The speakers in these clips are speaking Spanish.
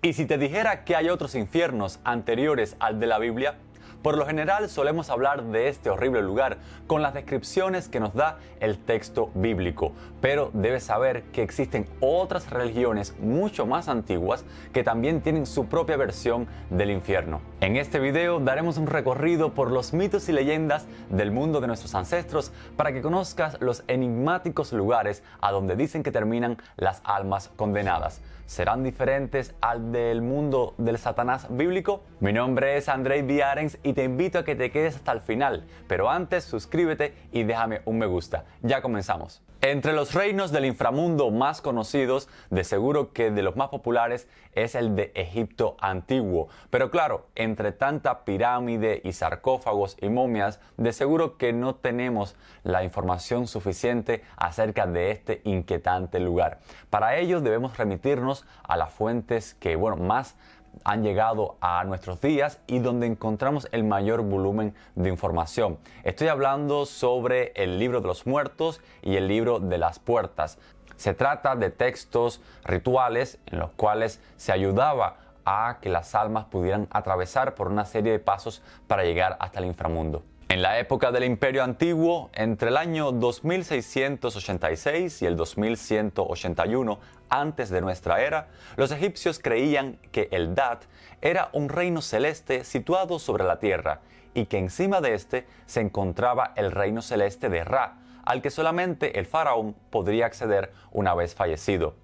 Y si te dijera que hay otros infiernos anteriores al de la Biblia, por lo general solemos hablar de este horrible lugar con las descripciones que nos da el texto bíblico, pero debes saber que existen otras religiones mucho más antiguas que también tienen su propia versión del infierno. En este video daremos un recorrido por los mitos y leyendas del mundo de nuestros ancestros para que conozcas los enigmáticos lugares a donde dicen que terminan las almas condenadas. ¿Serán diferentes al del mundo del Satanás bíblico? Mi nombre es Andrei Viarens y te invito a que te quedes hasta el final, pero antes suscríbete y déjame un me gusta. Ya comenzamos. Entre los reinos del inframundo más conocidos, de seguro que de los más populares es el de Egipto antiguo. Pero claro, entre tanta pirámide y sarcófagos y momias, de seguro que no tenemos la información suficiente acerca de este inquietante lugar. Para ello debemos remitirnos a las fuentes que, más han llegado a nuestros días y donde encontramos el mayor volumen de información. Estoy hablando sobre el libro de los muertos y el libro de las puertas. Se trata de textos rituales en los cuales se ayudaba a que las almas pudieran atravesar por una serie de pasos para llegar hasta el inframundo. En la época del Imperio Antiguo, entre el año 2686 y el 2181 antes de nuestra era, los egipcios creían que el Dat era un reino celeste situado sobre la tierra y que encima de este se encontraba el reino celeste de Ra, al que solamente el faraón podría acceder una vez fallecido.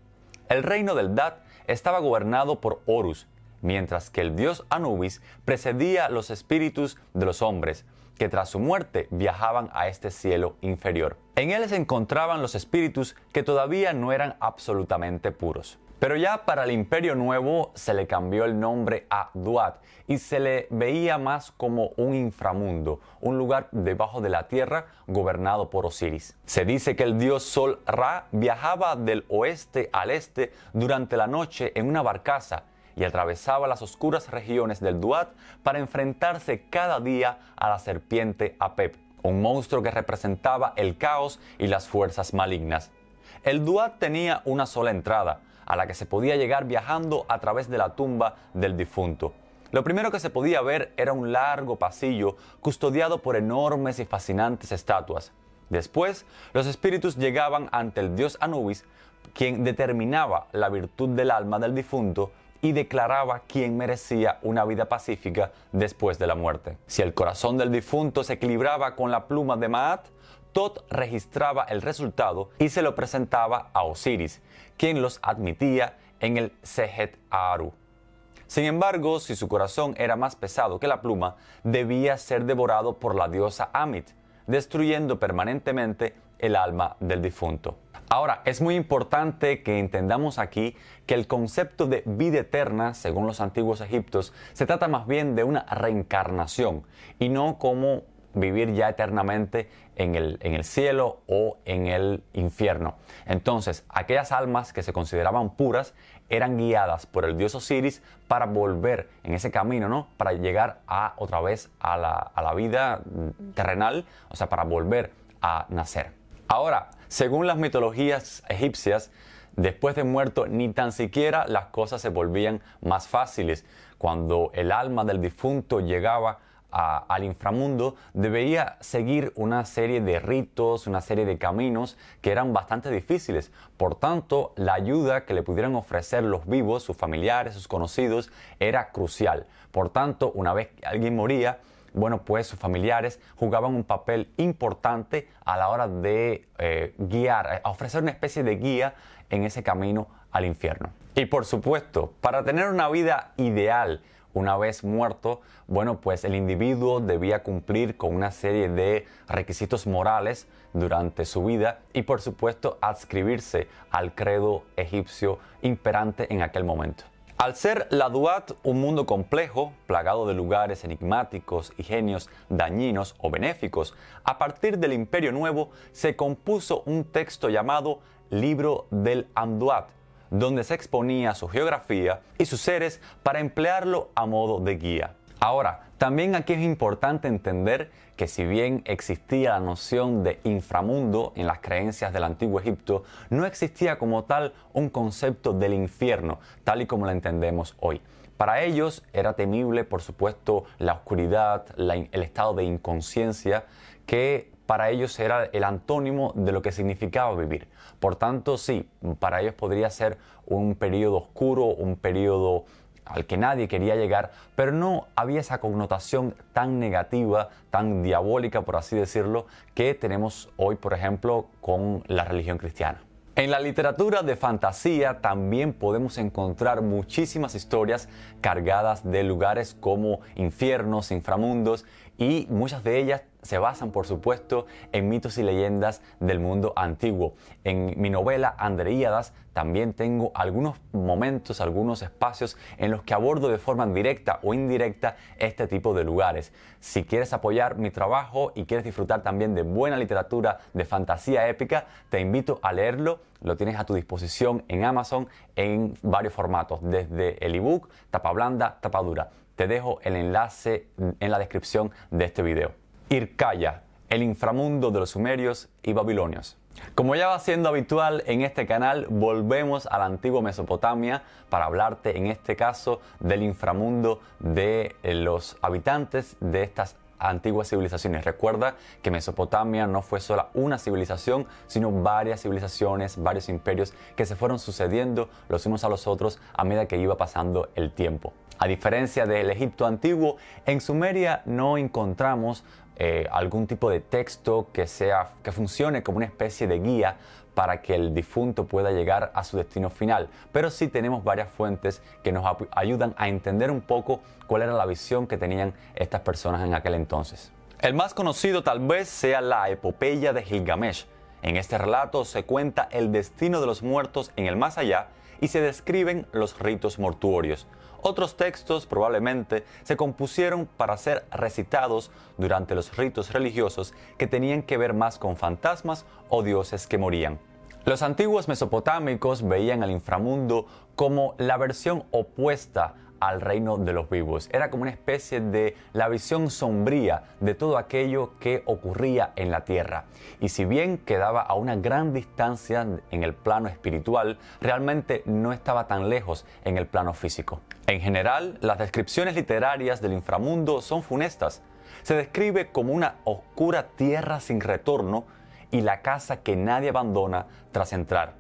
El reino del Dat estaba gobernado por Horus, mientras que el dios Anubis precedía los espíritus de los hombres, que tras su muerte viajaban a este cielo inferior. En él se encontraban los espíritus que todavía no eran absolutamente puros. Pero ya para el Imperio Nuevo se le cambió el nombre a Duat y se le veía más como un inframundo, un lugar debajo de la tierra gobernado por Osiris. Se dice que el dios Sol Ra viajaba del oeste al este durante la noche en una barcaza y atravesaba las oscuras regiones del Duat para enfrentarse cada día a la serpiente Apep, un monstruo que representaba el caos y las fuerzas malignas. El Duat tenía una sola entrada, a la que se podía llegar viajando a través de la tumba del difunto. Lo primero que se podía ver era un largo pasillo custodiado por enormes y fascinantes estatuas. Después, los espíritus llegaban ante el dios Anubis, quien determinaba la virtud del alma del difunto y declaraba quién merecía una vida pacífica después de la muerte. Si el corazón del difunto se equilibraba con la pluma de Maat, Tot registraba el resultado y se lo presentaba a Osiris, quien los admitía en el Sehet Aaru. Sin embargo, si su corazón era más pesado que la pluma, debía ser devorado por la diosa Amit, destruyendo permanentemente el alma del difunto. Ahora, es muy importante que entendamos aquí que el concepto de vida eterna, según los antiguos egipcios, se trata más bien de una reencarnación y no como vivir ya eternamente en el cielo o en el infierno. Entonces, aquellas almas que se consideraban puras eran guiadas por el dios Osiris para volver en ese camino, para llegar otra vez a la vida terrenal, o sea, para volver a nacer. Ahora, según las mitologías egipcias, después de muerto ni tan siquiera las cosas se volvían más fáciles. Cuando el alma del difunto llegaba al inframundo, debía seguir una serie de ritos, una serie de caminos que eran bastante difíciles. Por tanto, la ayuda que le pudieran ofrecer los vivos, sus familiares, sus conocidos, era crucial. Por tanto, una vez que alguien moría, pues sus familiares jugaban un papel importante a la hora de guiar, ofrecer una especie de guía en ese camino al infierno. Y por supuesto, para tener una vida ideal una vez muerto, pues el individuo debía cumplir con una serie de requisitos morales durante su vida y por supuesto adscribirse al credo egipcio imperante en aquel momento. Al ser la Duat un mundo complejo, plagado de lugares enigmáticos y genios dañinos o benéficos, a partir del Imperio Nuevo se compuso un texto llamado Libro del Amduat, donde se exponía su geografía y sus seres para emplearlo a modo de guía. Ahora, también aquí es importante entender que si bien existía la noción de inframundo en las creencias del antiguo Egipto, no existía como tal un concepto del infierno, tal y como lo entendemos hoy. Para ellos era temible, por supuesto, la oscuridad, el estado de inconsciencia, que para ellos era el antónimo de lo que significaba vivir. Por tanto, sí, para ellos podría ser un periodo oscuro, un periodo al que nadie quería llegar, pero no había esa connotación tan negativa, tan diabólica, por así decirlo, que tenemos hoy, por ejemplo, con la religión cristiana. En la literatura de fantasía también podemos encontrar muchísimas historias cargadas de lugares como infiernos, inframundos, y muchas de ellas se basan, por supuesto, en mitos y leyendas del mundo antiguo. En mi novela Andreíadas también tengo algunos momentos, algunos espacios en los que abordo de forma directa o indirecta este tipo de lugares. Si quieres apoyar mi trabajo y quieres disfrutar también de buena literatura de fantasía épica, te invito a leerlo. Lo tienes a tu disposición en Amazon en varios formatos, desde el ebook, tapa blanda, tapa dura. Te dejo el enlace en la descripción de este video. Hircaya, el inframundo de los sumerios y babilonios. Como ya va siendo habitual en este canal, volvemos a la antigua Mesopotamia para hablarte en este caso del inframundo de los habitantes de estas antiguas civilizaciones. Recuerda que Mesopotamia no fue sola una civilización, sino varias civilizaciones, varios imperios que se fueron sucediendo los unos a los otros a medida que iba pasando el tiempo. A diferencia del Egipto antiguo, en Sumeria no encontramos algún tipo de texto que funcione como una especie de guía para que el difunto pueda llegar a su destino final, pero sí tenemos varias fuentes que nos ayudan a entender un poco cuál era la visión que tenían estas personas en aquel entonces. El más conocido tal vez sea la epopeya de Gilgamesh. En este relato se cuenta el destino de los muertos en el más allá y se describen los ritos mortuorios. Otros textos probablemente se compusieron para ser recitados durante los ritos religiosos que tenían que ver más con fantasmas o dioses que morían. Los antiguos mesopotámicos veían al inframundo como la versión opuesta al reino de los vivos. Era como una especie de la visión sombría de todo aquello que ocurría en la tierra. Y si bien quedaba a una gran distancia en el plano espiritual, realmente no estaba tan lejos en el plano físico. En general, las descripciones literarias del inframundo son funestas. Se describe como una oscura tierra sin retorno y la casa que nadie abandona tras entrar,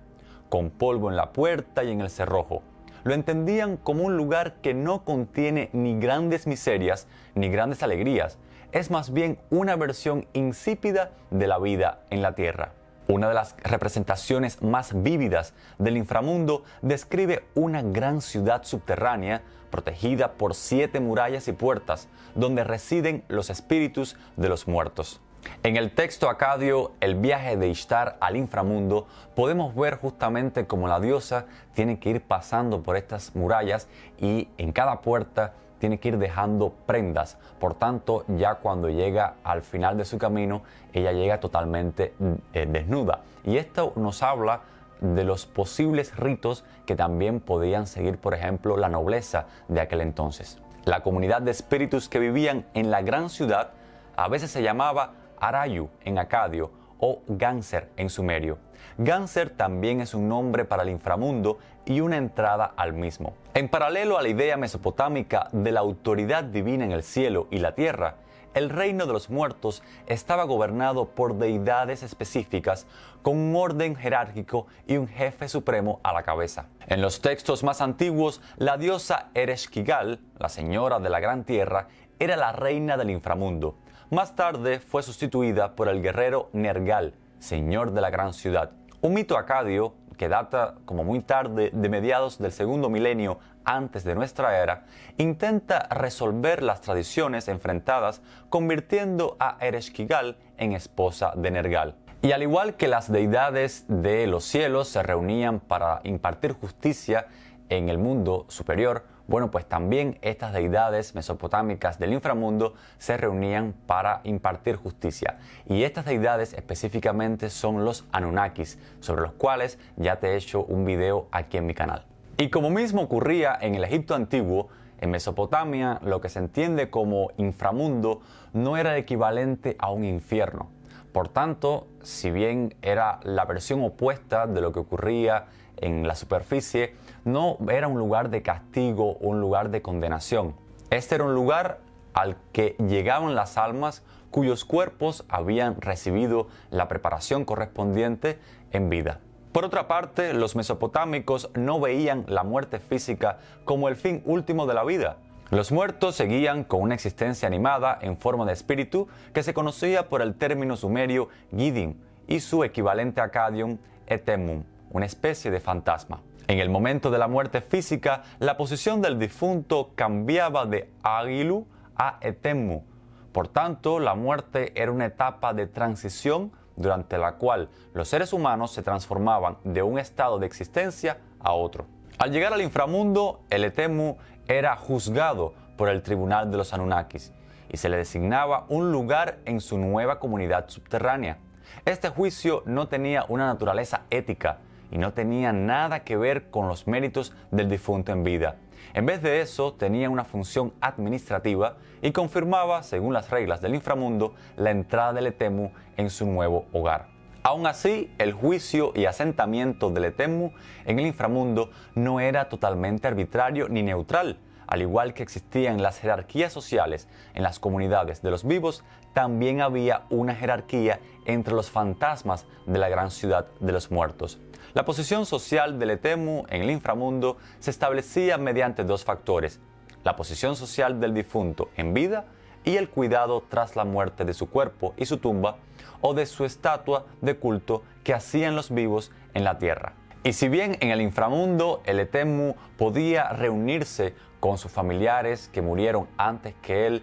con polvo en la puerta y en el cerrojo. Lo entendían como un lugar que no contiene ni grandes miserias ni grandes alegrías. Es más bien una versión insípida de la vida en la tierra. Una de las representaciones más vívidas del inframundo describe una gran ciudad subterránea protegida por 7 murallas y puertas, donde residen los espíritus de los muertos. En el texto acadio, El viaje de Ishtar al inframundo, podemos ver justamente cómo la diosa tiene que ir pasando por estas murallas y en cada puerta tiene que ir dejando prendas. Por tanto, ya cuando llega al final de su camino, ella llega totalmente desnuda. Y esto nos habla de los posibles ritos que también podían seguir, por ejemplo, la nobleza de aquel entonces. La comunidad de espíritus que vivían en la gran ciudad a veces se llamaba Arayu en acadio o Ganser en sumerio. Ganser también es un nombre para el inframundo y una entrada al mismo. En paralelo a la idea mesopotámica de la autoridad divina en el cielo y la tierra, el reino de los muertos estaba gobernado por deidades específicas con un orden jerárquico y un jefe supremo a la cabeza. En los textos más antiguos, la diosa Ereshkigal, la señora de la gran tierra, era la reina del inframundo. Más tarde fue sustituida por el guerrero Nergal, señor de la gran ciudad. Un mito acadio que data como muy tarde de mediados del segundo milenio antes de nuestra era, intenta resolver las tradiciones enfrentadas convirtiendo a Ereshkigal en esposa de Nergal. Y al igual que las deidades de los cielos se reunían para impartir justicia en el mundo superior, bueno, pues también estas deidades mesopotámicas del inframundo se reunían para impartir justicia. Y estas deidades específicamente son los Anunnakis, sobre los cuales ya te he hecho un video aquí en mi canal. Y como mismo ocurría en el Egipto antiguo, En Mesopotamia, lo que se entiende como inframundo no era equivalente a un infierno. Por tanto, si bien era la versión opuesta de lo que ocurría en la superficie, no era un lugar de castigo o un lugar de condenación. Este era un lugar al que llegaban las almas cuyos cuerpos habían recibido la preparación correspondiente en vida. Por otra parte, los mesopotámicos no veían la muerte física como el fin último de la vida. Los muertos seguían con una existencia animada en forma de espíritu que se conocía por el término sumerio Gidim y su equivalente acadium Etemum, una especie de fantasma. En el momento de la muerte física, la posición del difunto cambiaba de Agilu a Etemu. Por tanto, la muerte era una etapa de transición durante la cual los seres humanos se transformaban de un estado de existencia a otro. Al llegar al inframundo, el Etemu era juzgado por el tribunal de los Anunnakis y se le designaba un lugar en su nueva comunidad subterránea. Este juicio no tenía una naturaleza ética y no tenía nada que ver con los méritos del difunto en vida. En vez de eso, tenía una función administrativa y confirmaba, según las reglas del inframundo, la entrada del Etemu en su nuevo hogar. Aún así, el juicio y asentamiento del Etemu en el inframundo no era totalmente arbitrario ni neutral. Al igual que existían las jerarquías sociales en las comunidades de los vivos, también había una jerarquía entre los fantasmas de la gran ciudad de los muertos. La posición social del Etemu en el inframundo se establecía mediante dos factores: la posición social del difunto en vida y el cuidado tras la muerte de su cuerpo y su tumba, o de su estatua de culto que hacían los vivos en la tierra. Y si bien en el inframundo el Etemu podía reunirse con sus familiares que murieron antes que él,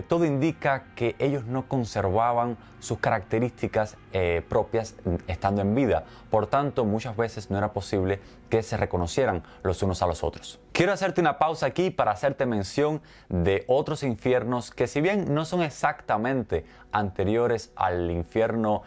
todo indica que ellos no conservaban sus características propias estando en vida. Por tanto, muchas veces no era posible que se reconocieran los unos a los otros. Quiero hacerte una pausa aquí para hacerte mención de otros infiernos que, si bien no son exactamente anteriores al infierno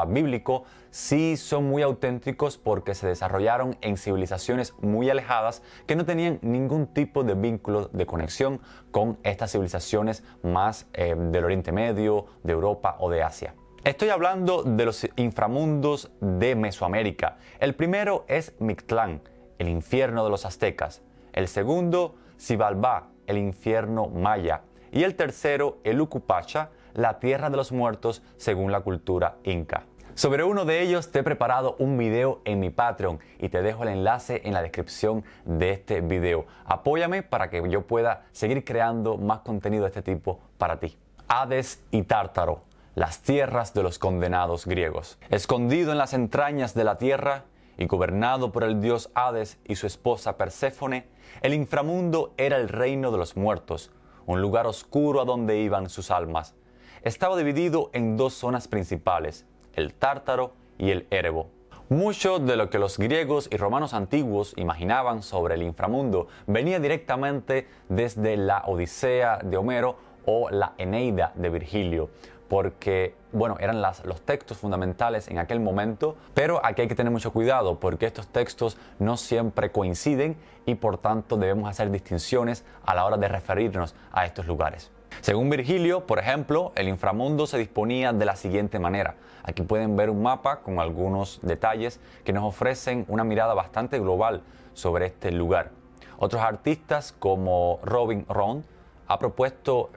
bíblico, sí son muy auténticos porque se desarrollaron en civilizaciones muy alejadas que no tenían ningún tipo de vínculo de conexión con estas civilizaciones más del Oriente Medio, de Europa o de Asia. Estoy hablando de los inframundos de Mesoamérica. El primero es Mictlán, el infierno de los aztecas. El segundo, Xibalbá, el infierno maya. Y el tercero, el Ucupacha, la tierra de los muertos según la cultura inca. Sobre uno de ellos te he preparado un video en mi Patreon y te dejo el enlace en la descripción de este video. Apóyame para que yo pueda seguir creando más contenido de este tipo para ti. Hades y Tártaro, las tierras de los condenados griegos. Escondido en las entrañas de la tierra y gobernado por el dios Hades y su esposa Perséfone, el inframundo era el reino de los muertos, un lugar oscuro a donde iban sus almas. Estaba dividido en dos zonas principales, el Tártaro y el Érebo. Mucho de lo que los griegos y romanos antiguos imaginaban sobre el inframundo venía directamente desde la Odisea de Homero o la Eneida de Virgilio, porque, bueno, eran los textos fundamentales en aquel momento, pero aquí hay que tener mucho cuidado porque estos textos no siempre coinciden y por tanto debemos hacer distinciones a la hora de referirnos a estos lugares. Según Virgilio, por ejemplo, el inframundo se disponía de la siguiente manera. Aquí pueden ver un mapa con algunos detalles que nos ofrecen una mirada bastante global sobre este lugar. Otros artistas como Robin Rohn ha propuesto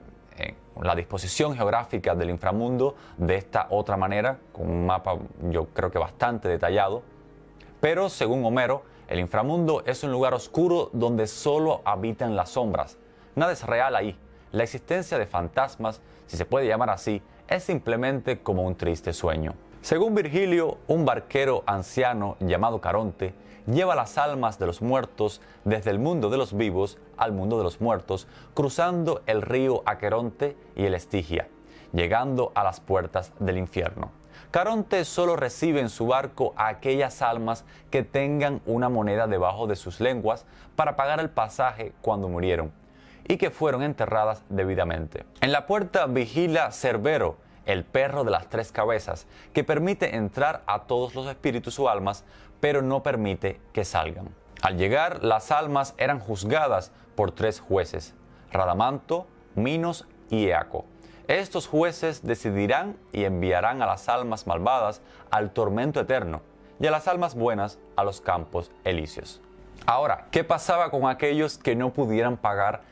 la disposición geográfica del inframundo de esta otra manera, con un mapa yo creo que bastante detallado. Pero según Homero, el inframundo es un lugar oscuro donde solo habitan las sombras. Nada es real ahí. La existencia de fantasmas, si se puede llamar así, es simplemente como un triste sueño. Según Virgilio, un barquero anciano llamado Caronte lleva las almas de los muertos desde el mundo de los vivos al mundo de los muertos, cruzando el río Aqueronte y el Estigia, llegando a las puertas del infierno. Caronte solo recibe en su barco a aquellas almas que tengan una moneda debajo de sus lenguas para pagar el pasaje cuando murieron y que fueron enterradas debidamente. En la puerta vigila Cerbero, el perro de las tres cabezas, que permite entrar a todos los espíritus o almas, pero no permite que salgan. Al llegar, las almas eran juzgadas por 3 jueces, Radamanto, Minos y Eaco. Estos jueces decidirán y enviarán a las almas malvadas al tormento eterno y a las almas buenas a los campos elíseos. Ahora, ¿qué pasaba con aquellos que no pudieran pagar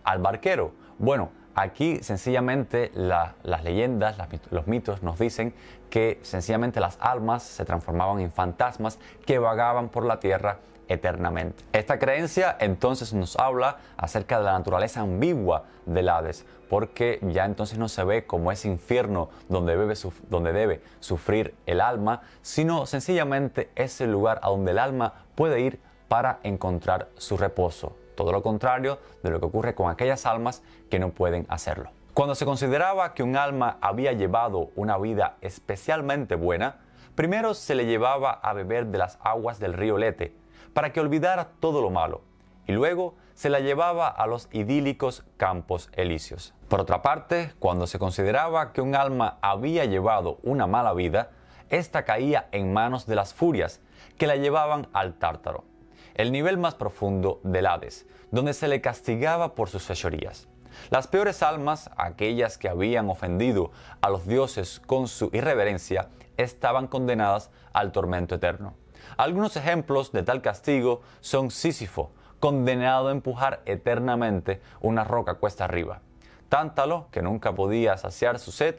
al barquero? Bueno, aquí sencillamente las leyendas, los mitos nos dicen que sencillamente las almas se transformaban en fantasmas que vagaban por la tierra eternamente. Esta creencia entonces nos habla acerca de la naturaleza ambigua del Hades, porque ya entonces no se ve como ese infierno donde debe sufrir el alma, sino sencillamente ese lugar a donde el alma puede ir para encontrar su reposo. Todo lo contrario de lo que ocurre con aquellas almas que no pueden hacerlo. Cuando se consideraba que un alma había llevado una vida especialmente buena, primero se le llevaba a beber de las aguas del río Lete, para que olvidara todo lo malo, y luego se la llevaba a los idílicos campos elíseos. Por otra parte, cuando se consideraba que un alma había llevado una mala vida, ésta caía en manos de las furias, que la llevaban al Tártaro, el nivel más profundo del Hades, donde se le castigaba por sus fechorías. Las peores almas, aquellas que habían ofendido a los dioses con su irreverencia, estaban condenadas al tormento eterno. Algunos ejemplos de tal castigo son Sísifo, condenado a empujar eternamente una roca cuesta arriba; Tántalo, que nunca podía saciar su sed;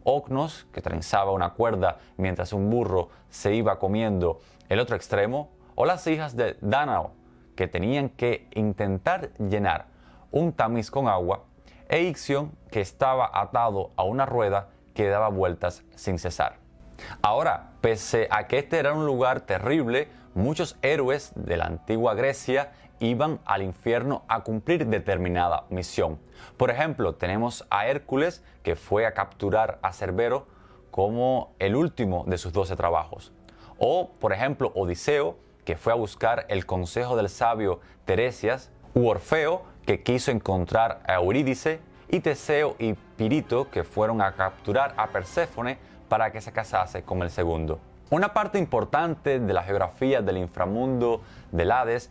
Ocnos, que trenzaba una cuerda mientras un burro se iba comiendo el otro extremo; o las hijas de Dánao, que tenían que intentar llenar un tamiz con agua; e Ixión, que estaba atado a una rueda que daba vueltas sin cesar. Ahora, pese a que este era un lugar terrible, muchos héroes de la antigua Grecia iban al infierno a cumplir determinada misión. Por ejemplo, tenemos a Hércules, que fue a capturar a Cerbero como el último de sus 12 trabajos. O, por ejemplo, Odiseo, que fue a buscar el consejo del sabio Teresias; u Orfeo, que quiso encontrar a Eurídice; y Teseo y Pirito, que fueron a capturar a Perséfone para que se casase con el segundo. Una parte importante de la geografía del inframundo del Hades,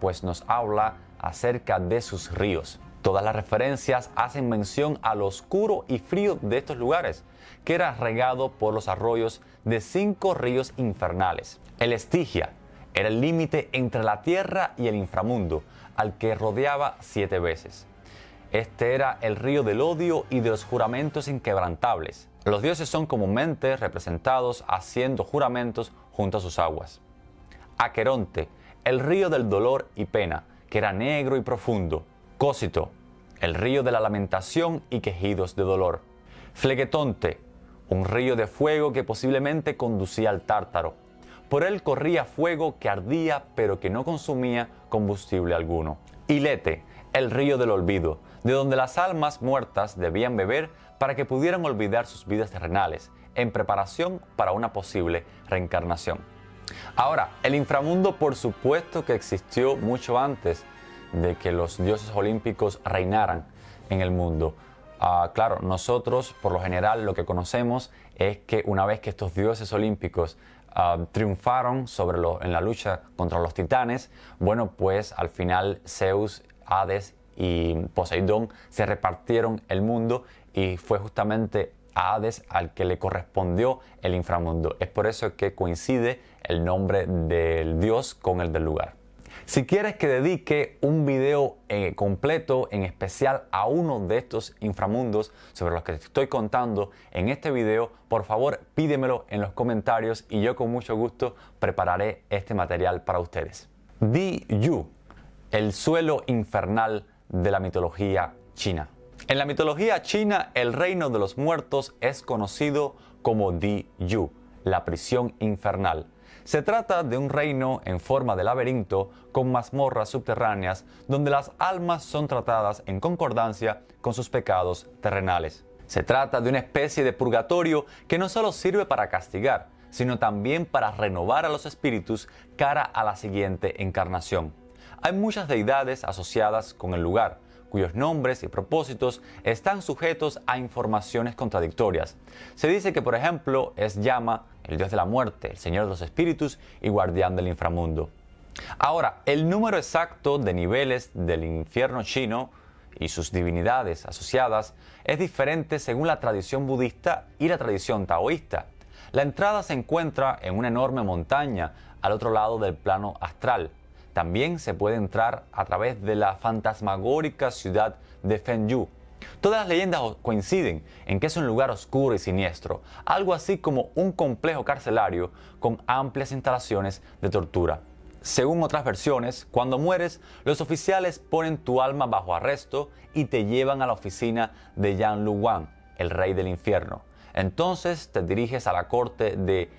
pues nos habla acerca de sus ríos. Todas las referencias hacen mención a lo oscuro y frío de estos lugares, que era regado por los arroyos de 5 ríos infernales. El Estigia era el límite entre la tierra y el inframundo, al que rodeaba 7 veces. Este era el río del odio y de los juramentos inquebrantables. Los dioses son comúnmente representados haciendo juramentos junto a sus aguas. Aqueronte, el río del dolor y pena, que era negro y profundo. Cósito, el río de la lamentación y quejidos de dolor. Flegetonte, un río de fuego que posiblemente conducía al Tártaro. Por él corría fuego que ardía pero que no consumía combustible alguno. Hilete, el río del olvido, de donde las almas muertas debían beber para que pudieran olvidar sus vidas terrenales, en preparación para una posible reencarnación. Ahora, el inframundo por supuesto que existió mucho antes de que los dioses olímpicos reinaran en el mundo. Claro, nosotros por lo general lo que conocemos es que una vez que estos dioses olímpicos triunfaron en la lucha contra los titanes, pues al final Zeus, Hades y Poseidón se repartieron el mundo y fue justamente a Hades al que le correspondió el inframundo. Es por eso que coincide el nombre del dios con el del lugar. Si quieres que dedique un video completo en especial a uno de estos inframundos sobre los que te estoy contando en este video, por favor pídemelo en los comentarios y yo con mucho gusto prepararé este material para ustedes. Di Yu, el suelo infernal de la mitología china. En la mitología china, el reino de los muertos es conocido como Di Yu, la prisión infernal. Se trata de un reino en forma de laberinto con mazmorras subterráneas donde las almas son tratadas en concordancia con sus pecados terrenales. Se trata de una especie de purgatorio que no solo sirve para castigar, sino también para renovar a los espíritus cara a la siguiente encarnación. Hay muchas deidades asociadas con el lugar, cuyos nombres y propósitos están sujetos a informaciones contradictorias. Se dice que, por ejemplo, es Yama, el dios de la muerte, el señor de los espíritus y guardián del inframundo. Ahora, el número exacto de niveles del infierno chino y sus divinidades asociadas es diferente según la tradición budista y la tradición taoísta. La entrada se encuentra en una enorme montaña al otro lado del plano astral. También se puede entrar a través de la fantasmagórica ciudad de Fenyu. Todas las leyendas coinciden en que es un lugar oscuro y siniestro, algo así como un complejo carcelario con amplias instalaciones de tortura. Según otras versiones, cuando mueres, los oficiales ponen tu alma bajo arresto y te llevan a la oficina de Yan Luwan, el rey del infierno. Entonces te diriges a la corte de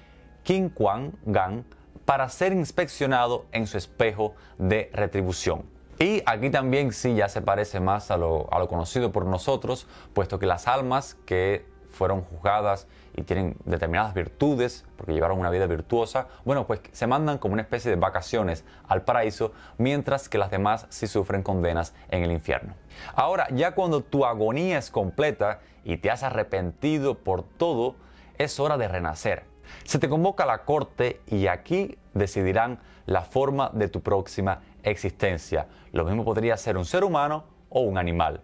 Qin Kuan Gan para ser inspeccionado en su espejo de retribución. Y aquí también sí ya se parece más a lo conocido por nosotros, puesto que las almas que fueron juzgadas y tienen determinadas virtudes, porque llevaron una vida virtuosa, bueno, pues se mandan como una especie de vacaciones al paraíso, mientras que las demás sí sufren condenas en el infierno. Ahora, ya cuando tu agonía es completa y te has arrepentido por todo, es hora de renacer. Se te convoca a la corte y aquí decidirán la forma de tu próxima existencia. Lo mismo podría ser un ser humano o un animal.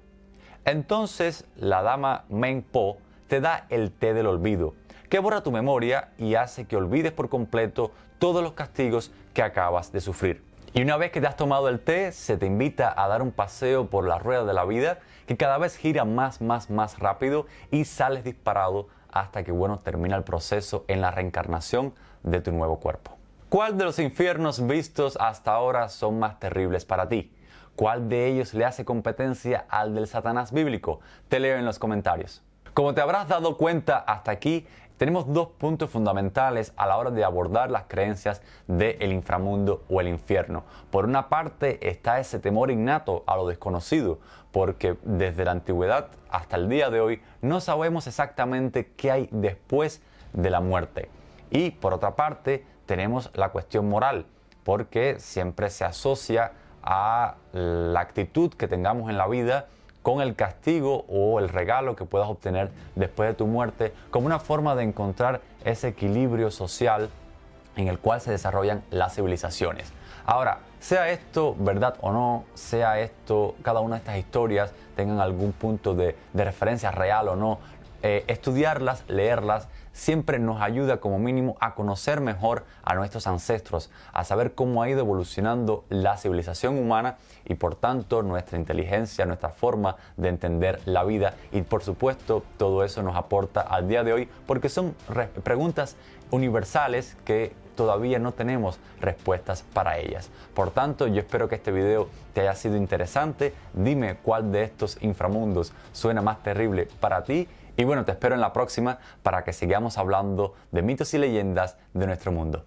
Entonces, la dama Meng Po te da el té del olvido, que borra tu memoria y hace que olvides por completo todos los castigos que acabas de sufrir. Y una vez que te has tomado el té, se te invita a dar un paseo por la rueda de la vida, que cada vez gira más rápido y sales disparado hasta que, bueno, termina el proceso en la reencarnación de tu nuevo cuerpo. ¿Cuál de los infiernos vistos hasta ahora son más terribles para ti? ¿Cuál de ellos le hace competencia al del Satanás bíblico? Te leo en los comentarios. Como te habrás dado cuenta hasta aquí, tenemos dos puntos fundamentales a la hora de abordar las creencias del inframundo o el infierno. Por una parte está ese temor innato a lo desconocido, porque desde la antigüedad hasta el día de hoy no sabemos exactamente qué hay después de la muerte. Y por otra parte tenemos la cuestión moral, porque siempre se asocia a la actitud que tengamos en la vida con el castigo o el regalo que puedas obtener después de tu muerte, como una forma de encontrar ese equilibrio social en el cual se desarrollan las civilizaciones. Ahora, sea esto verdad o no, sea esto, cada una de estas historias tengan algún punto de referencia real o no, estudiarlas, leerlas, siempre nos ayuda como mínimo a conocer mejor a nuestros ancestros, a saber cómo ha ido evolucionando la civilización humana y por tanto nuestra inteligencia, nuestra forma de entender la vida, y por supuesto todo eso nos aporta al día de hoy porque son preguntas universales que todavía no tenemos respuestas para ellas. Por tanto, yo espero que este video te haya sido interesante. Dime cuál de estos inframundos suena más terrible para ti. Y bueno, te espero en la próxima para que sigamos hablando de mitos y leyendas de nuestro mundo.